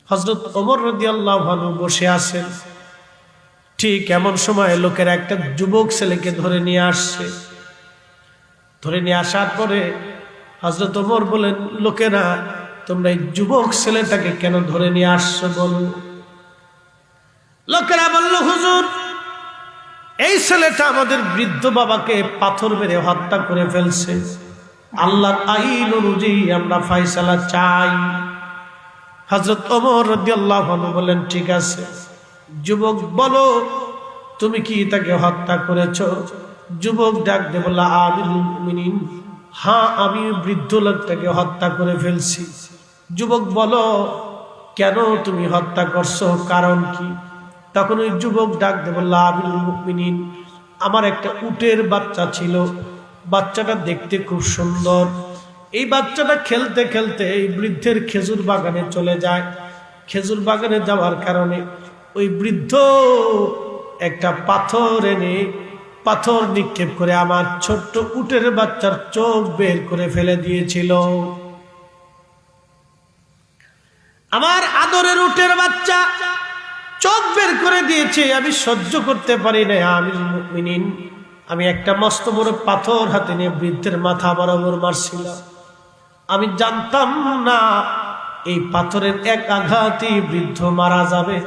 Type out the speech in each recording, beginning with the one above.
হযরত ওমর রাদিয়াল্লাহু আনহু বসে আছেন। ঠিক এমন সময় লোকেরা একটা যুবক ছেলেকে ধরে নিয়ে আসছে। ধরে নিয়ে আসার পরে হযরত ওমর বলেন, লোকেরা তোমরা এই যুবক ছেলেটাকে কেন ধরে নিয়ে আসছো বলো? লোকেরা বলল, হুজুর, এই ছেলেটা আমাদের বৃদ্ধ বাবাকে পাথর মেরে হত্যা করে ফেলছে। আল্লাহর আইন অনুযায়ী আমরা ফয়সালা চাই। হযরত ওমর রাদিয়াল্লাহু আনহু বলেন, ঠিক আছে, যুবক বলো তুমি কি তাকে হত্যা করেছো? যুবক ডাক দিয়ে বলল, আমিরুল মুমিনিন, হ্যাঁ, আমি বৃদ্ধ লোকটাকে হত্যা করে ফেলছি। যুবক বলো, কেন তুমি হত্যা করছো, কারণ কি? তখন ওই যুবক ডাক দিয়ে বলল, আমিরুল মুমিনিন, আমার একটা উটের বাচ্চা ছিল। বাচ্চাটা দেখতে খুব সুন্দর। এই বাচ্চাটা খেলতে খেলতে এই বৃদ্ধের খেজুর বাগানে চলে যায়। খেজুর বাগানে যাওয়ার কারণে ওই বৃদ্ধ একটা পাথর এনে পাথর নিক্ষেপ করে আমার ছোট্ট উটের বাচ্চার চোখ বের করে ফেলে দিয়েছিল। আমার আদরের উটের বাচ্চা চোখ বের করে দিয়েছে, আমি সহ্য করতে পারি না। আমিরুল মুমিনিন, আমি একটা মস্ত বড় পাথর হাতে নিয়ে বৃদ্ধের মাথা বরাবর মারছিলাম। আমি জানতাম না এই পাথরের এক আঘাতেই বৃদ্ধ মারা যাবে।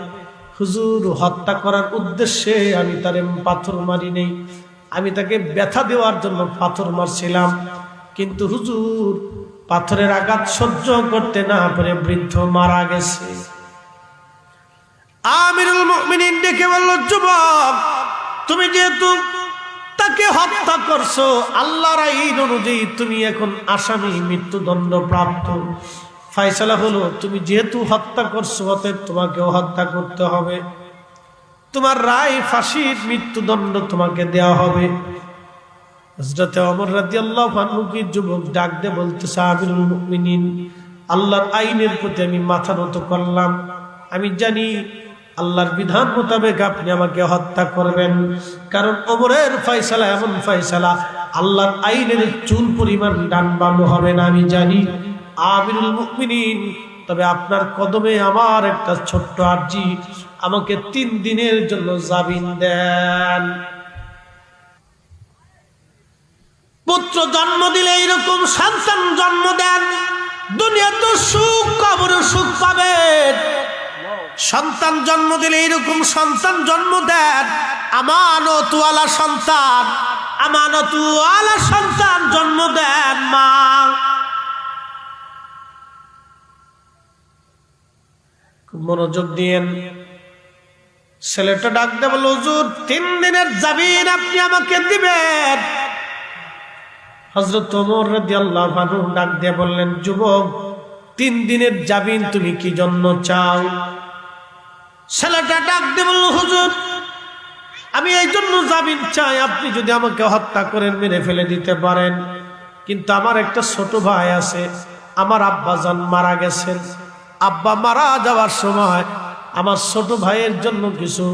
হুজুর, হত্যা করার উদ্দেশ্যে আমি তারে পাথর মারি নেই, আমি তাকে ব্যথা দেওয়ার জন্য পাথর মারছিলাম। কিন্তু হুজুর, পাথরের আঘাত সহ্য করতে না পারে বৃদ্ধ মারা গেছে। আমিরুল মুমিনিন ডেকে বলল, যুবক, তুমি যেহেতু তাকে হত্যা করছো, আল্লাহর আইন অনুযায়ী তুমি এখন আসামি, মৃত্যুদণ্ড প্রাপ্ত। ফয়সালা হলো, তুমি যেহেতু হত্যা করছো, অতএব তোমাকেও হত্যা করতে হবে। তোমার রায় ফাঁসির, মৃত্যুদণ্ড তোমাকে দেওয়া হবে। হযরত ওমর রাদিয়াল্লাহু আনহু কি যুবক ডাক দিয়ে বলতেছে, আমিরুল মুমিনিন, আল্লাহর আইনের প্রতি আমি মাথা নত করলাম। আমি জানি আল্লাহর বিধান মোতাবেক আপনি আমাকে হত্যা করবেন, কারণ ওমরের ফয়সালা এমন ফয়সালা, আল্লাহর আইনের চুল পরিমাণ ডান বাম হবে না, আমি জানি। আমিরুল মুমিনিন, তবে আপনার কদমে আমার একটা ছোট্ট আরজি, আমাকে 3 দিনের জন্য জামিন দেন। পুত্র জন্ম দিলে এইরকম সন্তান জন্ম দেন, দুনিয়াতে সুখ, কবরে সুখ পাবেন। সন্তান জন্ম দিলে এইরকম সন্তান জন্ম দেন, আমানতওয়ালা সন্তান, আমানতওয়ালা সন্তান জন্ম দেন মা। খুব মনোযোগ দিয়েন। ছেলেটা ডাক দিয়ে বলল, হুজুর, 3 দিনের জামিন আপনি আমাকে দিবেন। হযরত ওমর রাদিয়াল্লাহু আনহু ডাক দিয়ে বললেন, যুবক, 3 দিনের জামিন তুমি কি জন্য চাও? ছেলেটা ডাক দিয়ে বলল, হুজুর, আমি এই জন্য জামিন চাই, আপনি যদি আমাকে হত্যা করেন, মেরে ফেলে দিতে পারেন, কিন্তু আমার একটা ছোট ভাই আছে, আমার আব্বাজান মারা গেছেন। আব্বা মারা যাওয়ার সময় আমার ছোট ভাইয়ের জন্য কিছু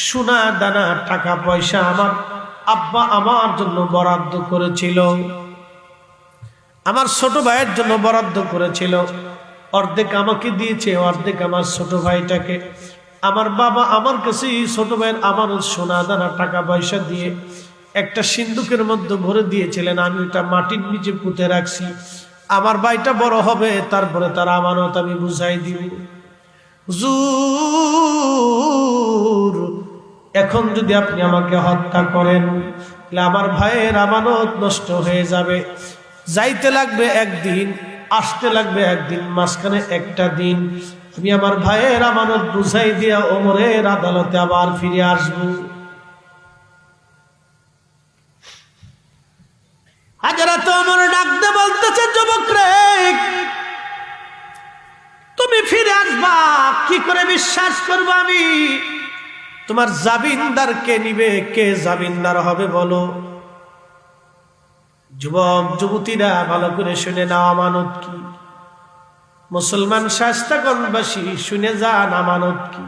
সোনা দানা টাকা পয়সা আমার আব্বা আমার জন্য বরাদ্দ করেছিল। আমার ছোট ভাইয়ের জন্য বরাদ্দ করেছিল, অর্ধেক আমাকে দিয়েছে, অর্ধেক আমার ছোট ভাইটাকে। আমার বাবা আমার কাছে ছোট ভাইয়ের আমার সোনা দানা টাকা পয়সা দিয়ে একটা সিন্দুকের মধ্যে ভরে দিয়েছিলেন। আমি ওটা মাটির নিচে পুঁতে রাখছি। আমার ভাইটা বড় হবে, তারপরে তার আমানত আমি বুঝাই দিব। হুজুর, এখন যদি আপনি আমাকে হত্যা করেন, তাহলে আমার ভাইয়ের আমানত নষ্ট হয়ে যাবে। যাইতে লাগবে 1 দিন, আসতে লাগবে 1 দিন, মাঝখানে একটা দিন আমি আমার ভাইয়ের আমানত বুঝাই দিয়া ওমরের আদালতে আবার ফিরে আসব। হযরত ওমর ডাকতে বলতেছে, যুবক রে, তুমি ফিরে আসবা কি করে বিশ্বাস করবো আমি? তোমার জামিনদার কে নিবে? কে জামিনদার হবে বলো? যুবক যুবতীরা ভালো করে শুনে নাও, আমানত কি? মুসলমান শায়েস্তাগণবাসী শুনে যান, আমানত কি?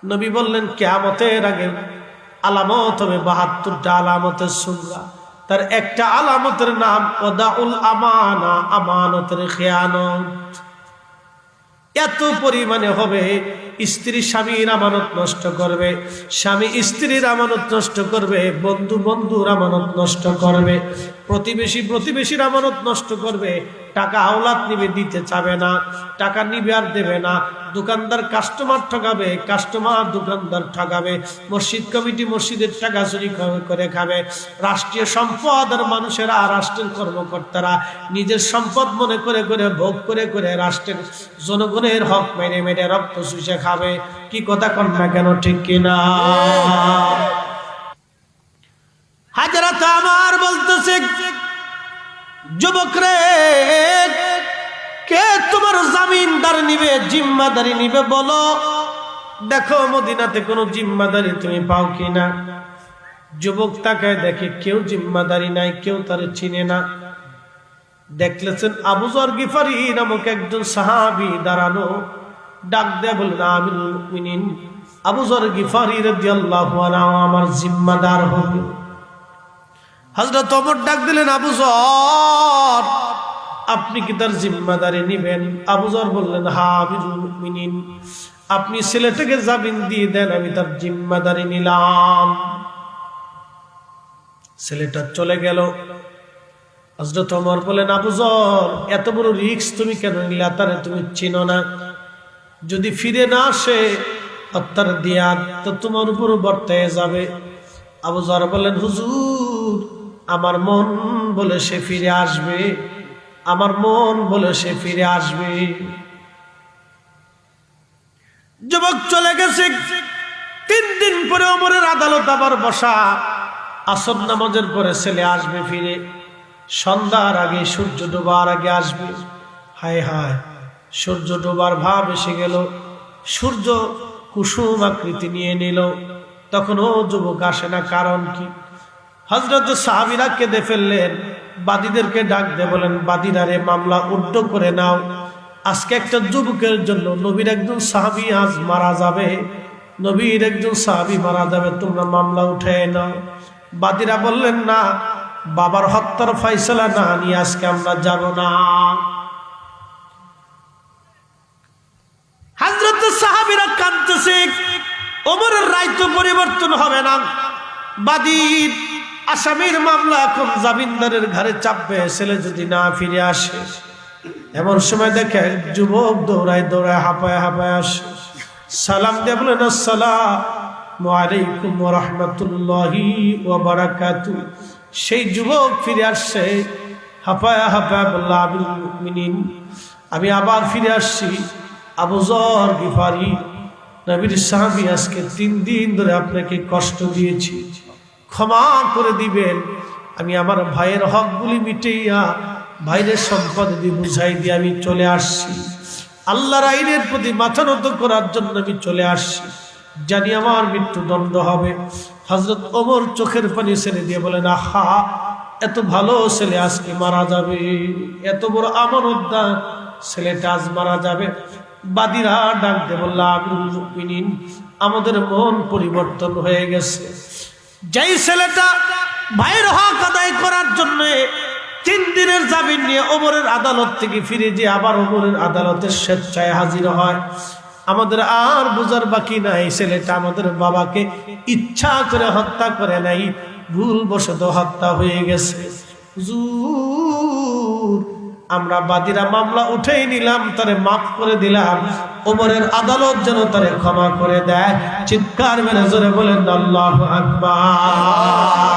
নবী বললেন, কিয়ামতের আগে আলামত হবে 72টা আলামতের সুগরা। তার একটা আলামতের নাম ওয়াদাউল আমানা, আমানতের খেয়ানত। এত পরিমাণে হবে। স্ত্রী স্বামীর আমানত নষ্ট করবে, স্বামী স্ত্রীর আমানত নষ্ট করবে, বন্ধু বন্ধুর আমানত নষ্ট করবে, প্রতিবেশী প্রতিবেশীর আমানত নষ্ট করবে। টাকা আওলাদ নিবে, দিতে চাবে না, টাকা নিবে আর দেবে না। দোকানদার কাস্টমার ঠকাবে, কাস্টমার দোকানদার ঠকাবে। মসজিদ কমিটি মসজিদের টাকা চুরি করে খাবে। রাষ্ট্রীয় সম্পদ আর মানুষেরা, রাষ্ট্রের কর্মকর্তারা নিজের সম্পদ মনে করে করে ভোগ করে করে রাষ্ট্রের জনগণের হক মেরে মেরে রক্ত চুষে খাবে। কি কথা কন না কেন, ঠিক কিনা? হাজরাত আমার বলতেছে, যুবক রে, কে তোমার জামিনদার নিবে, জিম্মাদারি নিবে বলো? দেখো মদিনাতে কোনো জিম্মাদারি তুমি পাও কিনা। যুবক তাকায় দেখে কেউ জিম্মাদারি নাই, কেউ তার চিনে না। দেখলেছেন আবু যর গিফারি নামক একজন সাহাবী দাঁড়ানো, ডাক দেয়া বললেন, আমিরুল মুমিনিন আবু যর গিফারি রাদিয়াল্লাহু আনহু আমার জিম্মাদার হবে। হযরত ওমর ডাক দিলেন, আবু যর আপনি কি তার জিম্মাদারি নিবেন? আবু যর বললেন, হ্যাঁ আমিরুল মুমিনিন, আপনি ছেলেটাকে জামিন দিয়ে দেন, আমি তার জিম্মাদারি নিলাম। ছেলেটা চলে গেল। হযরত ওমর বলেন, আবু যর এত বড় রিস্ক তুমি কেন নিলে? তারে তুমি চিনো না, যদি ফিরে না আসে হত্যার দিয়া তো তোমার উপর বর্তায় যাবে। আবু যর বলেন, হুজুর আমার মন বলে সে ফিরে আসবে, আমার মন বলে সে ফিরে আসবে। যুবক চলে গেছে। 3 দিন পরে ওমরের আদালত আবার বসা। আসর নামাজের পরে ছেলে আসবে ফিরে, সন্ধ্যার আগে, সূর্য ডোবার আগে আসবে। হায় হায়, সূর্য ডোবার ভাব এসে গেল, সূর্য কুসুম আকৃতি নিয়ে নিল। তখন ও যুবক আসে না, কারণ কি? হযরত সাহাবীরা কেঁদে ফেললেন। বাদীদেরকে ডাক দিয়ে বলেন, বাদীরা রে, মামলা উড্ড করে নাও। আজকে একটা যুবকের জন্য নবীর একজন সাহাবী আজ মারা যাবে, নবীর একজন সাহাবী মারা যাবে, তোমরা মামলা উঠায় নাও। বাদীরা বললেন, না, বাবার হত্যার ফয়সালা না নিয়ে আজকে আমরা যাব না। হযরত সাহাবীরা কাঁদতেছে, ওমরের রায় তো পরিবর্তন হবে না। বাদীর আসামির মামলা এখন জামিনদারের ঘাড়ে চাপবে, ছেলে যদি না ফিরে আসে। এমন সময় দেখে যুবক দৌড়ায় দৌড়ায় হাঁপায় হাঁপায় আসে, সালাম দিয়ে বলেন, আসসালামু আলাইকুম ওয়া রাহমাতুল্লাহি ওয়া বারাকাতুহু। সেই যুবক ফিরে আসছে, হাঁপায় হাঁপায় বলল, আমিরুল মুমিনিন আমি আবার ফিরে আসছি, আবু যর গিফারি নবীর সাহাবী, আজকে 3 দিন ধরে আপনাকে কষ্ট দিয়েছি, ক্ষমা করে দিবেন। আমি আমার ভাইয়ের হকগুলি মিটাইয়া ভাইয়ের সম্পদ দিয়ে বুঝাই দিয়ে আমি চলে আসছি। আল্লাহর আইনের প্রতি মাথা নত করার জন্য আমি চলে আসছি, জানি আমার মৃত্যুদণ্ড হবে। হযরত ওমর চোখের পানি ছেড়ে দিয়ে বলেন, আহা, এত ভালো ছেলে আজকে মারা যাবে, এত বড় আমানতদার ছেলেটা আজ মারা যাবে। বাদীরা ডাক দিয়ে বলল, আমিরুল মুমিনিন আমাদের মন পরিবর্তন হয়ে গেছে। যেই ছেলেটা ভাইয়ের হক আদায় করার জন্য 3 দিনের জামিন নিয়ে ওমরের আদালত থেকে ফিরে যে আবার ওমরের আদালতের স্বেচ্ছায় হাজির হয়, আমাদের আর বোঝার বাকি নাই, ছেলেটা আমাদের বাবাকে ইচ্ছা করে হত্যা করে নাই, ভুলবশত হত্যা হয়ে গেছে। হুজুর আমরা বাদীরা মামলা উঠেই নিলাম, তারে মাফ করে দিলাম, ওমরের আদালত যেন তারে ক্ষমা করে দেয়। চিৎকার মেরে জোরে বলেন আল্লাহু আকবার।